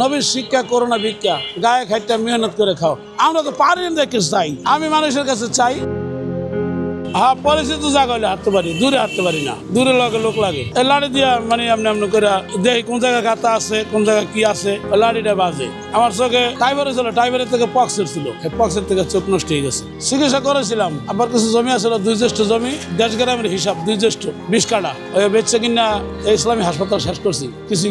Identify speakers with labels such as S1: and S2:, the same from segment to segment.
S1: নবীর শিক্ষা করোনা ভিক্ষা গায়ে খাইটা মেহনত করে খাও। আমরা তো পারি না দেখে চাই, আমি মানুষের কাছে চাই। হ্যাঁ, পরিচিত জায়গা হলে হাঁটতে পারি, দূরে হাঁটতে পারি না, দূরে লগে লোক লাগে। এই লাড়ি দিয়া মানে এমনি এমনি করে দেখি কোন জায়গায় গাতা আছে, কোন জায়গায় কি আছে, লাড়িটা বাজে। আমার চোখে টাইবারে ছিল, টাইবারের থেকে পক্সের ছিল, পক্সের থেকে চোখ নষ্ট হয়ে গেছে। চিকিৎসা করেছিলাম, আবার কিছু জমি আছে, 2 জ্যেষ্ঠ জমি, 10 গ্রামের হিসাব, 2 জ্যেষ্ঠ 20 কাটা ওই বেচছে কিনা ইসলামী হাসপাতাল শেষ করছি।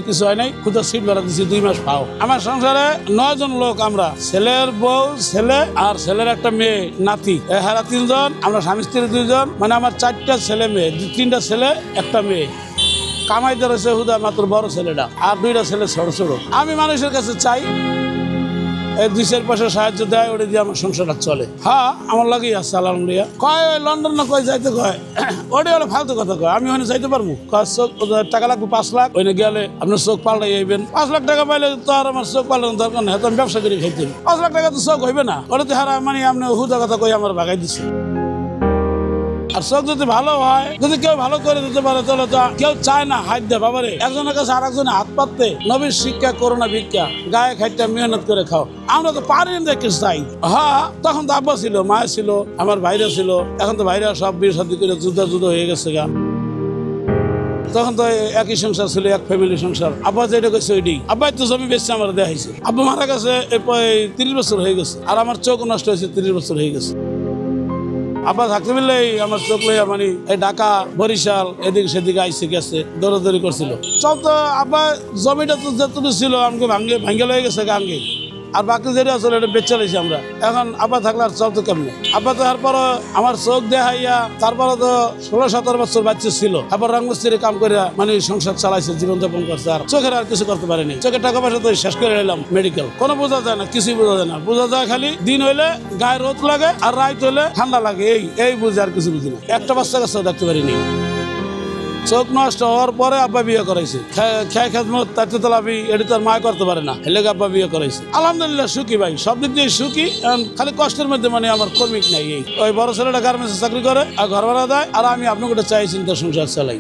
S1: কিছু হয় নাই, খুদা সিট ভাড়া দিচ্ছি 2 মাস পাও। আমার সংসারে 9 জন লোক, আমরা ছেলের বউ, ছেলে আর ছেলের একটা মেয়ে নাতি, এরা 3 জন, আমরা স্বামী স্ত্রী 2 জন, মানে আমার 4টা ছেলে মেয়ে, 3টা ছেলে একটা মেয়ে। কামাইতে রয়েছে হুদা মাত্র বড় ছেলেটা, আর 2টা ছেলে ছোট ছোট। আমি মানুষের কাছে চাই এই 2-4 পয়সা সাহায্য দেয়, ওটা দিয়ে আমার সংসারটা চলে। হ্যাঁ, আমার লাগেই আছে আলহামদুলিল্লাহ। কয় ওই লন্ডন না কয় যাইতে কয়, ওটাই হলো ফালতু কথা। কয় আমি ওখানে যাইতে পারবো, চোখ টাকা লাগবে 5 লাখ, ওইখানে গেলে আপনার চোখ পাল্টাই আইবেন। 5 লাখ টাকা পাইলে তো আর আমার চোখ পাল্টানোর দরকার নেই, তো আমি ব্যবসা করে খাইতেন। 5 লাখ টাকা তো চোখ হইবে না, ওটাতে হারা মানে আপনি হুদা কথা কই আমার ভাগাই দিচ্ছে। আর চোখ যদি ভালো হয়, যদি কেউ ভালো করে দিতে পারে, তাহলে তো কেউ চায় না হাত দেয়। বাবারে, একজনের কাছে আর একজনে হাত পাততে। নবীর শিক্ষা করোনা ভিক্ষা গায়ে খাইটা মেহনত করে খাও। আমরা তো পারি না দেখে চাই। হ্যাঁ, তখন তো আব্বা ছিল, মা ছিল, আমার ভাইরা ছিল। এখন তো ভাইরা সব বিয়ে শাদী করে যুদ্ধ হয়ে গেছে গা। তখন তো একই সংসার ছিল, এক ফ্যামিলি সংসার। আব্বা যেটা কইছে ওইটাই। আব্বাই তো জমি বেচছে, আমার দেয়া হয়েছে। আব্বা মারা গেছে 30 বছর হয়ে গেছে, আর আমার চোখ নষ্ট হয়েছে 30 বছর হয়ে গেছে। আব্বা থাকতে মিললেই আমার চোখ লইয়া মানে এই ঢাকা বরিশাল এদিকে সেদিকে আইসে গেছে, দৌড়াদৌড়ি করছিল। চলতো আব্বা জমিটা তো যতটুকু ছিল আমাকে ভাঙ্গে লয়ে গেছে গাঙ্গে, আর বাকি যেটা আসলে এটা বেচে লাইছি আমরা। এখন আব্বা থাকলে আর চলতো কেমনে? আব্বা তো তারপর আমার চোখ দেখাইয়া, তারপরে তো 16-17 বছর বাচ্চা ছিল, আবার রংমিস্ত্রি কাম করে মানে সংসার চালাইছে, জীবনযাপন করছে। আর চোখের আর কিছু করতে পারেনি। চোখের টাকা পয়সা তো শেষ করে এলাম মেডিকেল। কোনো বোঝা যায় না, কিছুই বোঝা যায় না। বোঝা যায় খালি দিন হইলে গায়ে রোদ লাগে, আর রাত হইলে ঠান্ডা লাগে। এই বুঝে, আর কিছু বুঝি না। একটা বাচ্চা কাছেও দেখতে পারিনি। চোখ নষ্ট হওয়ার পরে আব্বা বিয়ে করাইছে। খেয়ে খেদমত তাতে তোলাবি, এটা তো আর মা করতে পারে না, হেলে আব্বা বিয়ে করাইছে। আলহামদুলিল্লাহ সুখী ভাই, সব দিক দিয়ে সুখী। খালি কষ্টের মধ্যে মানে আমার কর্মিক নাই। ওই বড় ছেলেটা গার্মেন্টসে চাকরি করে আর ঘর ভাড়া দেয়, আর আমি আপনাকে চাই চিন্তা সংসার চালাই।